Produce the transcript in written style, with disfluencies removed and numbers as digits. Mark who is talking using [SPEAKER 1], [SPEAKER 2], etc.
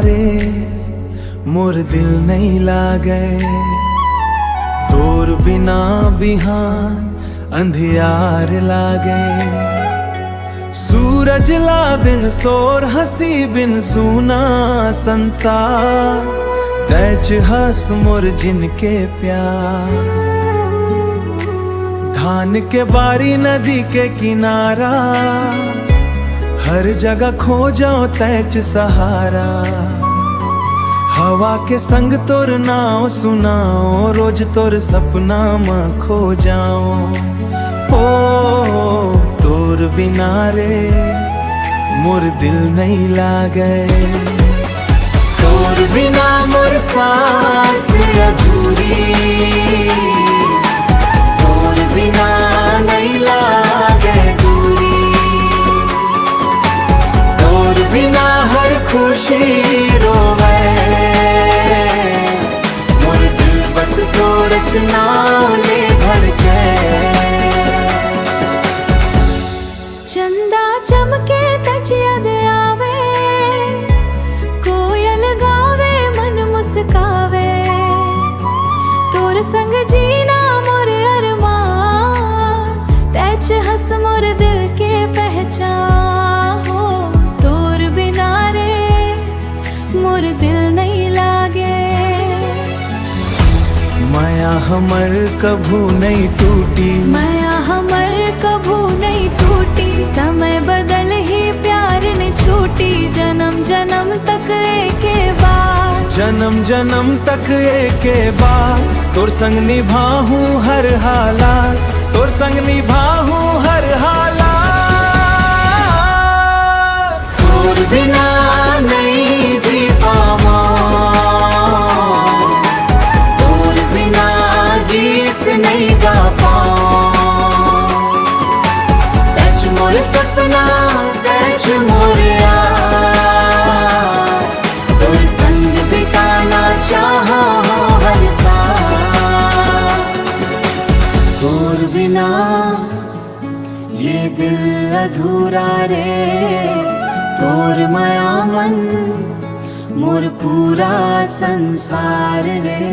[SPEAKER 1] रे मोर दिल नहीं लागे। तोर बिना बिहान अंधियार लागे। सूरज ला बिन सोर हसी बिन सूना संसार। तैच हंस मोर जिनके प्यार। धान के बारी नदी के किनारा, हर जगह खो जाओ तैच सहारा। हवा के संग तोर नाव सुनाओ, रोज तोर सपना में खो जाओ। ओ तोर बिना रे मोर दिल नहीं लागे। तोर बिना मोर सांस अधूरी। तोर बिना नहीं लागे दूरी। तोर बिना हर खुशी रोवे। मोर दिल बस तोर नाम ले धड़के।
[SPEAKER 2] चंदा चमके तज याद आवे। कोयल गावे मन मुस्कावे। तोर संग जीना मोर अरमान। तैच हंस मोर दिल के पहचान। हो तोर बिना रे मोर दिल नहीं लागे।
[SPEAKER 1] माया हमर कभू नहीं टूटी।
[SPEAKER 2] माया हमर कभू नहीं टूटी। समय बदल ही प्यार ने छूटी। जन्म जन्म तक एके बात।
[SPEAKER 1] जन्म जन्म तक एके बात। तोर संग निभाहूं हर हालात। तोर संग निभाहूं हर हालात। तोर बिना नहीं जी पावा। तोर बिना गीत नहीं गा पाऊं। तैच मोर सपना तैच मोर आस। तोर संग बिताना चाहा हर सांस। तोर बिना ये दिल अधूरा रे। तोर माया मन मोर पूरा संसार रे।